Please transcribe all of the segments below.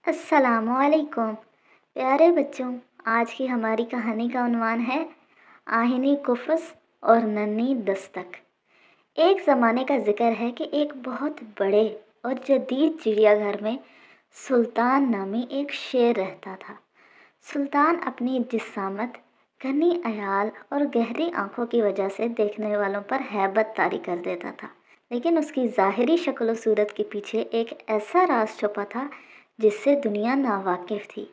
अस्सलामुअलैकुम प्यारे बच्चों। आज की हमारी कहानी का उन्वान है आहिनी कुफस और नन्ही दस्तक। एक ज़माने का जिक्र है कि एक बहुत बड़े और जदीद चिड़ियाघर में सुल्तान नामी एक शेर रहता था। सुल्तान अपनी जिस्सामत, घनी अयाल और गहरी आंखों की वजह से देखने वालों पर हैबत तारी कर देता था, लेकिन उसकी ज़ाहिरी शक्ल और सूरत के पीछे एक ऐसा राज छुपा था जिससे दुनिया नावाकिफ़ थी।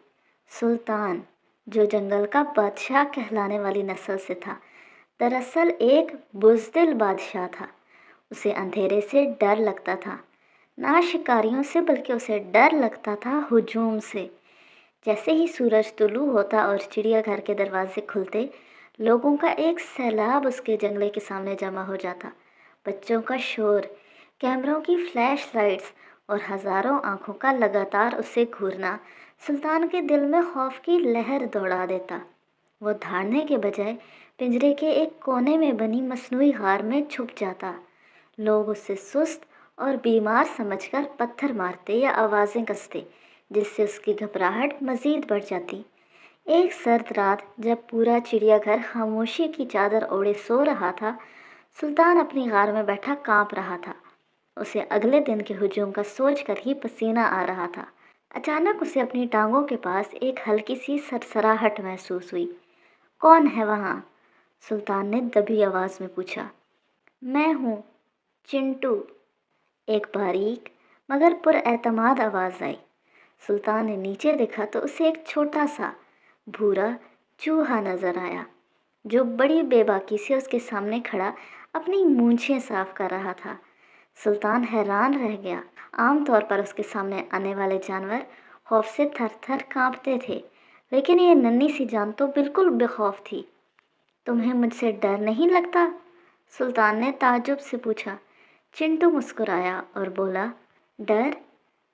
सुल्तान, जो जंगल का बादशाह कहलाने वाली नस्ल से था, दरअसल एक बुज़दिल बादशाह था। उसे अंधेरे से डर लगता था, ना शिकारियों से बल्कि उसे डर लगता था हुजूम से। जैसे ही सूरज तुलू होता और चिड़ियाघर के दरवाजे खुलते, लोगों का एक सैलाब उसके जंगले के सामने जमा हो जाता। बच्चों का शोर, कैमरों की फ्लैश लाइट्स और हज़ारों आंखों का लगातार उसे घूरना सुल्तान के दिल में खौफ की लहर दौड़ा देता। वो धाड़ने के बजाय पिंजरे के एक कोने में बनी मसनूई गार में छुप जाता। लोग उसे सुस्त और बीमार समझकर पत्थर मारते या आवाज़ें कसते, जिससे उसकी घबराहट मज़ीद बढ़ जाती। एक सर्द रात जब पूरा चिड़ियाघर खामोशी की चादर ओढ़े सो रहा था, सुल्तान अपनी गार में बैठा कांप रहा था। उसे अगले दिन के हुजूम का सोचकर ही पसीना आ रहा था। अचानक उसे अपनी टांगों के पास एक हल्की सी सरसराहट महसूस हुई। कौन है वहाँ? सुल्तान ने दबी आवाज़ में पूछा। मैं हूँ, चिंटू, एक बारीक मगर पुरएतमाद आवाज़ आई। सुल्तान ने नीचे देखा तो उसे एक छोटा सा भूरा चूहा नज़र आया, जो बड़ी बेबाकी से उसके सामने खड़ा अपनी मूंछें साफ कर रहा था। सुल्तान हैरान रह गया। आमतौर पर उसके सामने आने वाले जानवर खौफ से थर थर काँपते थे, लेकिन ये नन्ही सी जान तो बिल्कुल बेखौफ थी। तुम्हें मुझसे डर नहीं लगता? सुल्तान ने ताज्जुब से पूछा। चिंटू मुस्कुराया और बोला, डर?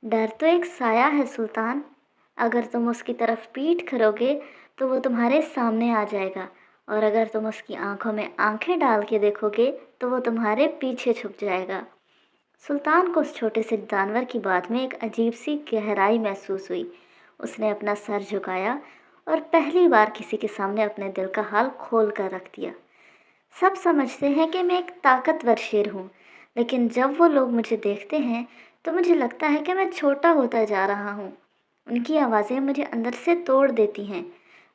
डर तो एक साया है सुल्तान। अगर तुम उसकी तरफ पीठ करोगे तो वो तुम्हारे सामने आ जाएगा, और अगर तुम उसकी आंखों में आंखें डाल के देखोगे तो वो तुम्हारे पीछे छुप जाएगा। सुल्तान को उस छोटे से जानवर की बात में एक अजीब सी गहराई महसूस हुई। उसने अपना सर झुकाया और पहली बार किसी के सामने अपने दिल का हाल खोल कर रख दिया। सब समझते हैं कि मैं एक ताकतवर शेर हूँ, लेकिन जब वो लोग मुझे देखते हैं तो मुझे लगता है कि मैं छोटा होता जा रहा हूँ। उनकी आवाज़ें मुझे अंदर से तोड़ देती हैं।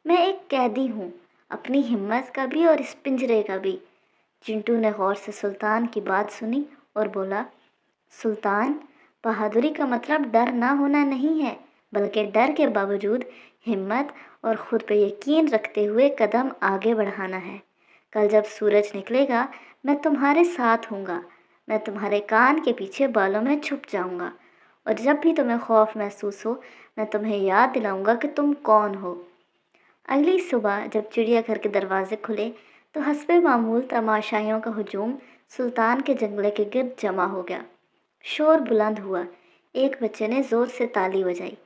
मैं एक कैदी हूँ, अपनी हिम्मत का भी और इस पिंजरे का भी। चिंटू ने गौर से सुल्तान की बात सुनी और बोला, सुल्तान, बहादुरी का मतलब डर ना होना नहीं है, बल्कि डर के बावजूद हिम्मत और ख़ुद पे यकीन रखते हुए कदम आगे बढ़ाना है। कल जब सूरज निकलेगा मैं तुम्हारे साथ हूँगा। मैं तुम्हारे कान के पीछे बालों में छुप जाऊँगा, और जब भी तुम्हें खौफ महसूस हो मैं तुम्हें याद दिलाऊँगा कि तुम कौन हो। अगली सुबह जब चिड़ियाघर के दरवाजे खुले तो हस्बे मामूल तमाशाइयों का हुजूम सुल्तान के जंगले के गिर्द जमा हो गया। शोर बुलंद हुआ। एक बच्चे ने ज़ोर से ताली बजाई।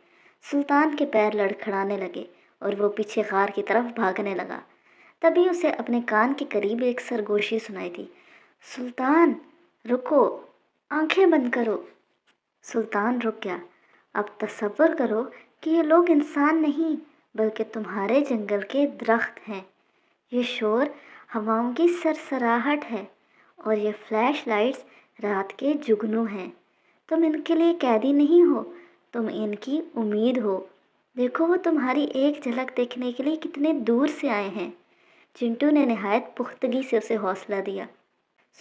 सुल्तान के पैर लड़खड़ाने लगे और वो पीछे गार की तरफ भागने लगा। तभी उसे अपने कान के करीब एक सरगोशी सुनाई दी। सुल्तान, रुको, आंखें बंद करो। सुल्तान रुक गया। अब तसव्वुर करो कि ये लोग इंसान नहीं, बल्कि तुम्हारे जंगल के दरख्त हैं। ये शोर हवाओं की सरसराहट है, और ये फ्लैश लाइट्स रात के जुगनू हैं। तुम इनके लिए कैदी नहीं हो, तुम इनकी उम्मीद हो। देखो, वो तुम्हारी एक झलक देखने के लिए कितने दूर से आए हैं। चिंटू ने नहायत पुख्तगी से उसे हौसला दिया।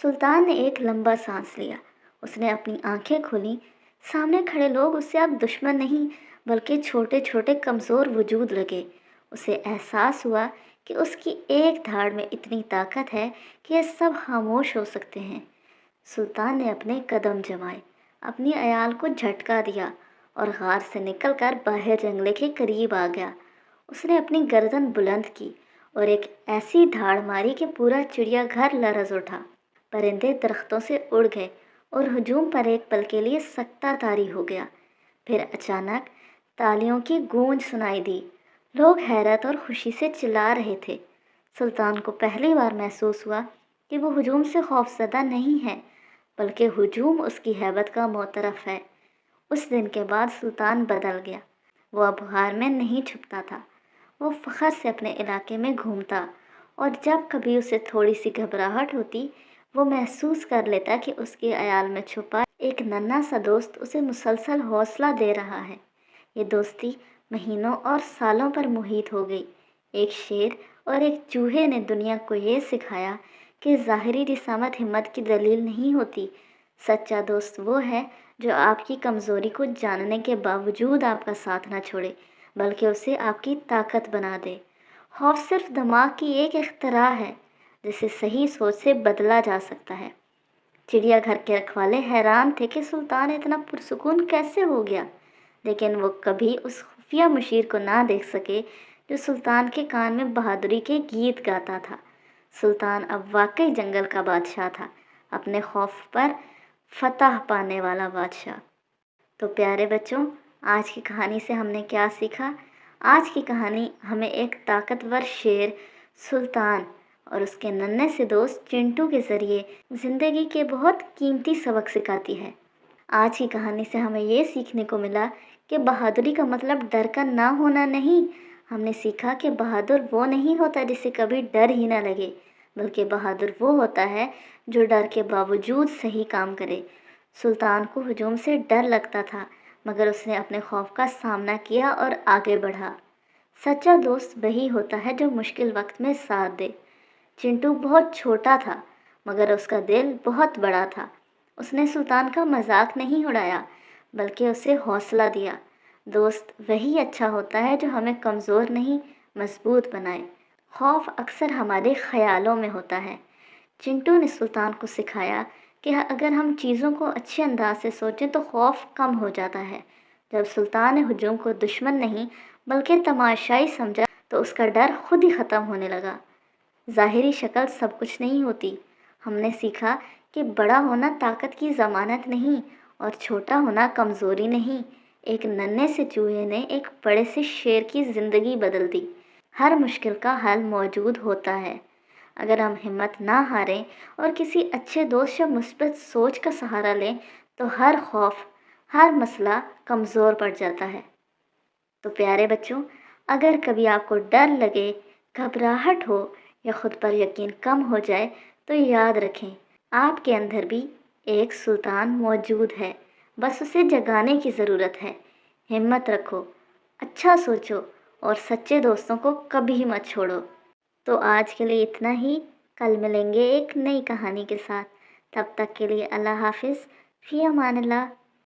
सुल्तान ने एक लंबा सांस लिया। उसने अपनी आंखें खोलीं। सामने खड़े लोग उससे अब दुश्मन नहीं, बल्कि छोटे छोटे कमज़ोर वजूद लगे। उसे एहसास हुआ कि उसकी एक धाड़ में इतनी ताकत है कि ये सब खामोश हो सकते हैं। सुल्तान ने अपने कदम जमाए, अपनी अयाल को झटका दिया और गार से निकलकर बाहर जंगले के करीब आ गया। उसने अपनी गर्दन बुलंद की और एक ऐसी धाड़ मारी कि पूरा चिड़ियाघर लरज़ उठा। परिंदे दरख्तों से उड़ गए और हुजूम पर एक पल के लिए सख्ता तारी हो गया। फिर अचानक तालियों की गूंज सुनाई दी। लोग हैरत और खुशी से चिल्ला रहे थे। सुल्तान को पहली बार महसूस हुआ कि वो हुजूम से खौफज़दा नहीं है, बल्कि हुजूम उसकी हैबत का मोतरफ़ है। उस दिन के बाद सुल्तान बदल गया। वो अब غار में नहीं छुपता था। वो फ़ख्र से अपने इलाके में घूमता और जब कभी उसे थोड़ी सी घबराहट होती, वो महसूस कर लेता कि उसके अयाल में छुपा एक नन्हा सा दोस्त उसे मुसलसल हौसला दे रहा है। ये दोस्ती महीनों और सालों पर मुहित हो गई। एक शेर और एक चूहे ने दुनिया को ये सिखाया कि ज़ाहिरी जिसामत हिम्मत की दलील नहीं होती। सच्चा दोस्त वो है जो आपकी कमज़ोरी को जानने के बावजूद आपका साथ ना छोड़े, बल्कि उसे आपकी ताकत बना दे। खौफ सिर्फ दिमाग की एक इख्तरा है जिसे सही सोच से बदला जा सकता है। चिड़ियाघर के रखवाले हैरान थे कि सुल्तान इतना पुरसुकून कैसे हो गया, लेकिन वो कभी उस खुफिया मुशीर को ना देख सके जो सुल्तान के कान में बहादुरी के गीत गाता था। सुल्तान अब वाकई जंगल का बादशाह था, अपने खौफ पर फतह पाने वाला बादशाह। तो प्यारे बच्चों, आज की कहानी से हमने क्या सीखा? आज की कहानी हमें एक ताकतवर शेर सुल्तान और उसके नन्हे से दोस्त चिंटू के ज़रिए ज़िंदगी के बहुत कीमती सबक सिखाती है। आज की कहानी से हमें ये सीखने को मिला कि बहादुरी का मतलब डर का ना होना नहीं। हमने सीखा कि बहादुर वो नहीं होता जिसे कभी डर ही ना लगे, बल्कि बहादुर वो होता है जो डर के बावजूद सही काम करे। सुल्तान को हुजूम से डर लगता था, मगर उसने अपने खौफ का सामना किया और आगे बढ़ा। सच्चा दोस्त वही होता है जो मुश्किल वक्त में साथ दे। चिंटू बहुत छोटा था, मगर उसका दिल बहुत बड़ा था। उसने सुल्तान का मजाक नहीं उड़ाया, बल्कि उसे हौसला दिया। दोस्त वही अच्छा होता है जो हमें कमज़ोर नहीं, मजबूत बनाए। खौफ अक्सर हमारे ख्यालों में होता है। चिंटू ने सुल्तान को सिखाया कि अगर हम चीज़ों को अच्छे अंदाज से सोचें तो खौफ कम हो जाता है। जब सुल्तान ने हुजूम को दुश्मन नहीं बल्कि तमाशाई समझा, तो उसका डर खुद ही ख़त्म होने लगा। ज़ाहिरी शक्ल सब कुछ नहीं होती। हमने सीखा कि बड़ा होना ताकत की ज़मानत नहीं और छोटा होना कमज़ोरी नहीं। एक नन्हे से चूहे ने एक बड़े से शेर की ज़िंदगी बदल दी। हर मुश्किल का हल मौजूद होता है अगर हम हिम्मत ना हारें और किसी अच्छे दोस्त या मुस्बत सोच का सहारा लें, तो हर खौफ, हर मसला कमज़ोर पड़ जाता है। तो प्यारे बच्चों, अगर कभी आपको डर लगे, घबराहट हो या खुद पर यकीन कम हो जाए, तो याद रखें, आपके अंदर भी एक सुल्तान मौजूद है। बस उसे जगाने की ज़रूरत है। हिम्मत रखो, अच्छा सोचो और सच्चे दोस्तों को कभी मत छोड़ो। तो आज के लिए इतना ही। कल मिलेंगे एक नई कहानी के साथ। तब तक के लिए अल्लाह हाफिज़, फ़ी अमान अल्लाह।